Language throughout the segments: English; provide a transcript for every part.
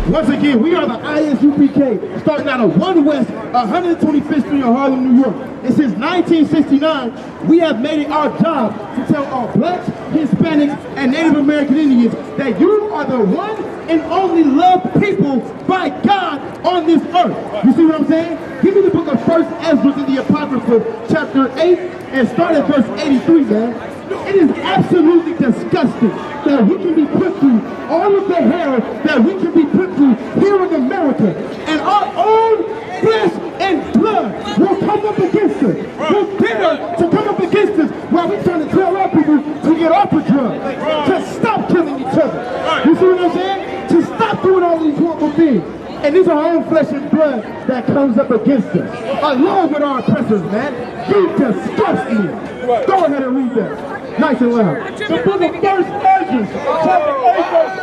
Once again, we are the ISUPK, starting out of 1 West, 125th Street in Harlem, New York. And since 1969, we have made it our job to tell all blacks, Hispanics, and Native American Indians that you are the one and only loved people by God on this earth. You see what I'm saying? Give me the book of 1st Ezra in the Apocrypha, chapter 8, and start at verse 83, man. It is absolutely disgusting that we can be put through all of the hell that we can be put through here in America, and our own flesh and blood will come up against us. Will dare to come up against us while we're trying to tell our people to get off the drugs, to stop killing each other. You see what I'm saying? To stop doing all these horrible things. And these are our own flesh and blood that comes up against us, along with our oppressors, man. You disgust me. Go ahead and read that. Nice and loud. The book of 1st Ezra, chapter 8, verse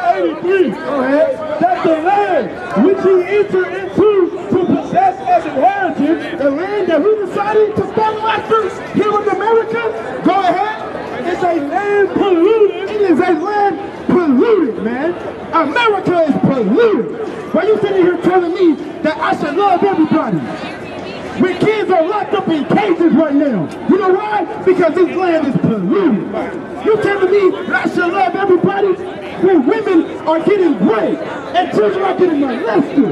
83. Go ahead. That the land which he entered into to possess as inheritance, The land that we decided to follow after here in America, go ahead. is a land polluted. It is a land polluted, man. America is polluted. Why you sitting here telling me that I should love everybody? When kids are locked up in cages right now. You know why? Because this land is polluted. You telling me that I should love everybody when women are getting raped and children are getting molested?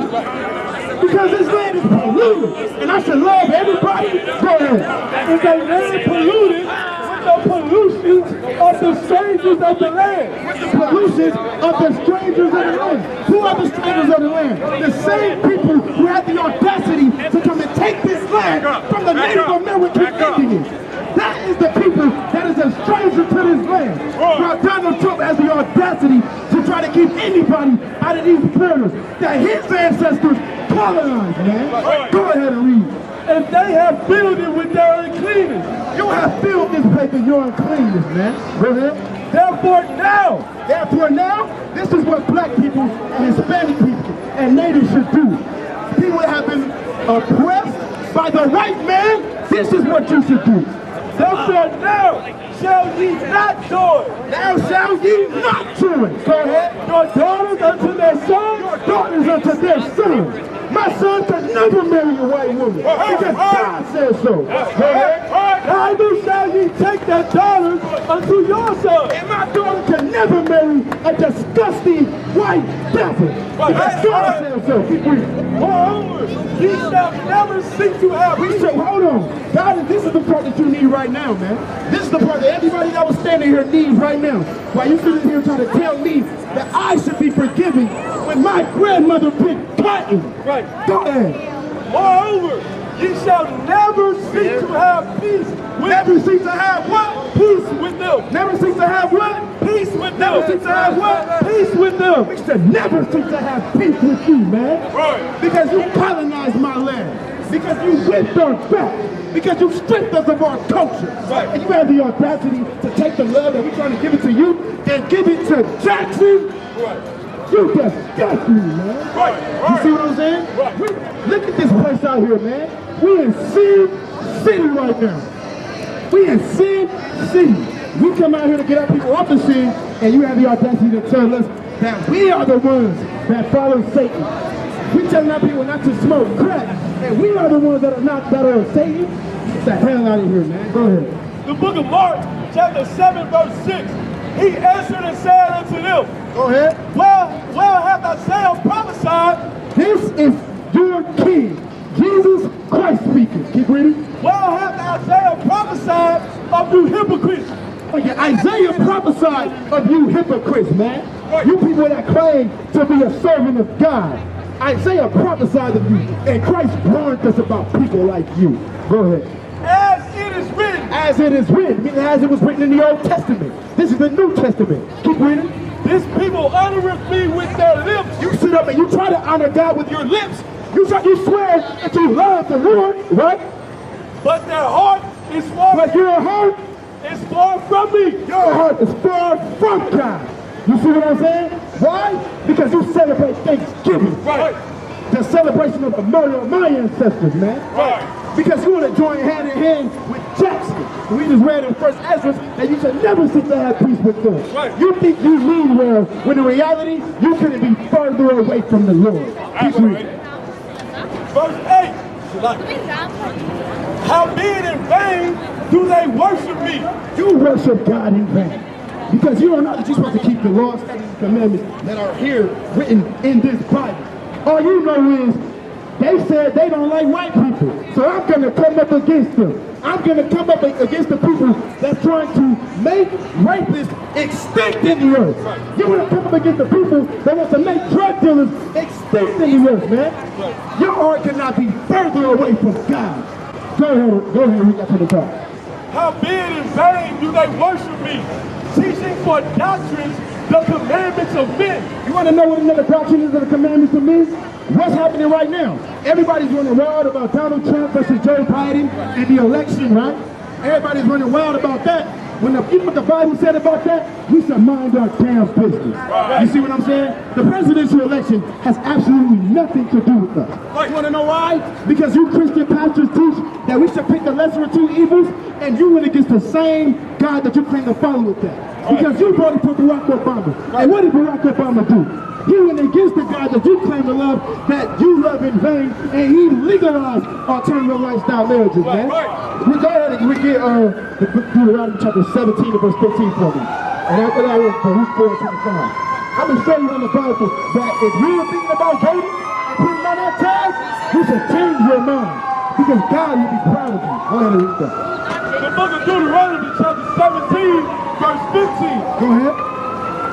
Because this land is polluted and I should love everybody? Go ahead. Is a land polluted with the pollutions of the strangers of the land. With the pollutions of the strangers of the land. Who are the strangers of the land? The same people who had the audacity to come and take this land from the Native American Indians. That is the people that is a stranger to this land. While Donald Trump has the audacity to try to keep anybody out of these borders that his ancestors colonized, man. Go ahead and read. And they have filled it with their uncleanness. You have filled this place with your uncleanness, man. Go ahead. Therefore now, This is what black people and Hispanic people and natives should do. People that have been oppressed by the white man, this is what you should do. therefore now shall ye not join. Now shall ye not join. Go ahead. Your daughters unto their sons, Your daughters unto their sons. My son could never marry a white woman because God says so. Go ahead. neither shall ye take their daughters unto your sons. And my daughter can never marry a disgusting white devil. Because God says so. Keep reading. Moreover, ye shall never seek to have peace. So hold on. God, this is the part that you need right now, man. This is the part that everybody that was standing here needs right now. While you sitting here trying to tell me that I should be forgiving when my grandmother picked cotton. Right. Go ahead. Moreover, ye shall never seek to have peace with Never seek to have what? peace with them. Never seek to have what? Peace with Never them. seek to have what? Peace with them. We should never seek to have peace with you, man. Right. Because you colonized my land. Because you whipped our back. Because you stripped us of our culture. Right. And you have the audacity to take the love that we're trying to give it to you and give it to Jackson. Right. You disgust me, man. Right. You see what I'm saying? Right. Look at this place out here, man. We in Sin City right now. We in Sin City. We come out here to get our people off the sin, and you have the audacity to tell us that we are the ones that follow Satan. We telling our people not to smoke crack, and we are the ones that are not that are Satan. Get the hell out of here, man. Go ahead. The book of Mark, chapter 7, verse 6. He answered and said unto them, Go ahead. well hath Isaiah prophesied. This is your king, Jesus Christ speaking. Keep reading. Well hath Isaiah prophesied of you hypocrites. Okay, Isaiah prophesied of you hypocrites, man. You people that claim to be a servant of God. Isaiah prophesied of you, and Christ warned us about people like you. Go ahead. As it is written. As it is written, meaning as it was written in the Old Testament. This is the New Testament. Keep reading. This people honoreth me with their lips. You sit up and you try to honor God with your lips. You swear that you love the Lord, right? But their heart is far. But your heart, is far from me. your heart is far from God. You see what I'm saying? Why? Because you celebrate Thanksgiving. Right. The celebration of the murder of my ancestors, man. Right. Because you want to join hand in hand with Jackson, We just read in First Ezra that you should never seek to have peace with them. Right. You think you mean well, when in reality, you couldn't be further away from the Lord. Keep reading. Verse 8. Howbeit in vain do they worship me. You worship God in vain. Because you don't know that you're supposed to keep the laws, statutes, and commandments that are here written in this Bible. All you know is they said they don't like white people. So I'm going to come up against them. I'm going to come up against the people that's trying to make rapists extinct in the earth. You want to come up against the people that want to make drug dealers extinct in the earth, man. Your heart cannot be further away from God. Go ahead, read that to the top. Howbeit in vain do they worship me, teaching for doctrines the commandments of men. You want to know what another doctrine is of the commandments of men? What's happening right now? Everybody's running wild about Donald Trump versus Joe Biden and the election, right? Everybody's running wild about that. When you know what the Bible said about that? We should mind our damn business. You see what I'm saying? The presidential election has absolutely nothing to do with us. You want to know why? Because you Christian pastors teach that we should pick the lesser of two evils, and you went against the same God that you claim to follow with that. Because you voted for Barack Obama. And what did Barack Obama do? He went against the God that you claim to love, that you love in vain, and he legalized alternative lifestyle marriages, man. We go ahead and we get Deuteronomy chapter 17 and verse 15 for me. And after that, we'll Luke 4 and 25. I'm going to show you in the Bible that if you're thinking about voting and putting on that tag, you should change your mind. Because God will be proud of you. Go ahead and read that. The book of Deuteronomy chapter 17 verse 15. Go ahead.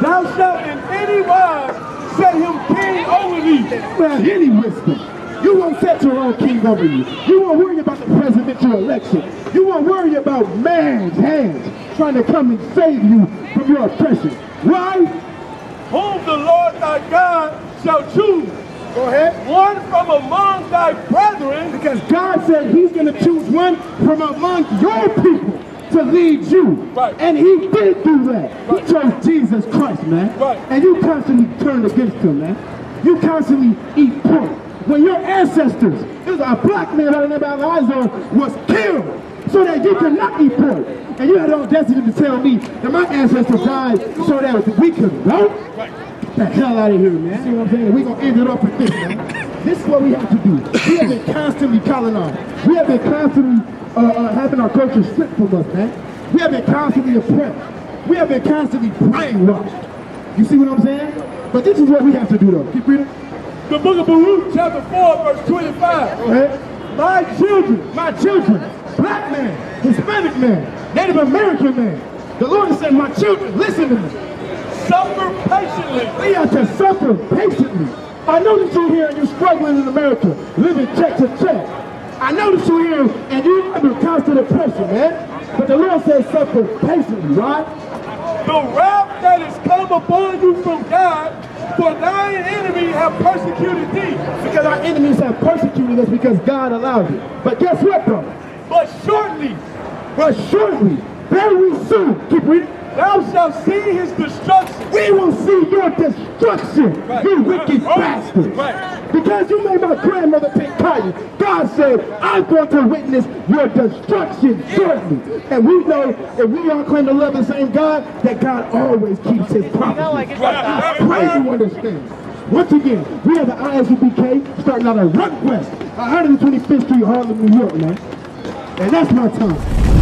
Thou shalt in any wise set him king over thee. Well, any wisdom. You won't set your own king over you. You won't worry about the presidential election. You won't worry about man's hands trying to come and save you from your oppression. Why? Whom the Lord thy God shall choose. Go ahead. One from among thy brethren. Because God said he's going to choose one from among your people to lead you. Right. And he did do that. He chose Jesus Christ, man. Right. And you constantly turn against him, man. You constantly eat pork. When your ancestors, there's a black man by the name of Elijah, was killed so that you could not eat pork. And you had the audacity to tell me that my ancestors died so that we could vote? Right. Get the hell out of here, man. See what I'm saying? We're going to end it off with this, man. This is what we have to do. We have been constantly colonized. We have been constantly having our culture stripped from us, man. We have been constantly oppressed. We have been constantly brainwashed. You see what I'm saying? But this is what we have to do, though. Keep reading. The book of Baruch chapter 4 verse 25. Go ahead. My children, black man, Hispanic man, Native American man. The Lord said, my children, listen to me. Suffer patiently. We have to suffer patiently. I know that you're here and you're struggling in America, living check to check. I know that you're here and you're under constant oppression, man. But the Lord says suffer patiently, right? The wrath that is come upon you from God, for thine enemy have persecuted thee. Because our enemies have persecuted us because God allowed it. But guess what, though? But shortly, very soon, keep reading. thou shalt see his destruction. We will see your destruction, Right. you wicked bastard. Right. Because you made my grandmother pick cotton, God said, I'm going to witness your destruction shortly. And we know, if we all claim to love the same God, that God always keeps his promises. I pray you understand. Once again, we have the ISUPK starting out at Run West, 125th Street, Harlem, New York, man. And that's my time.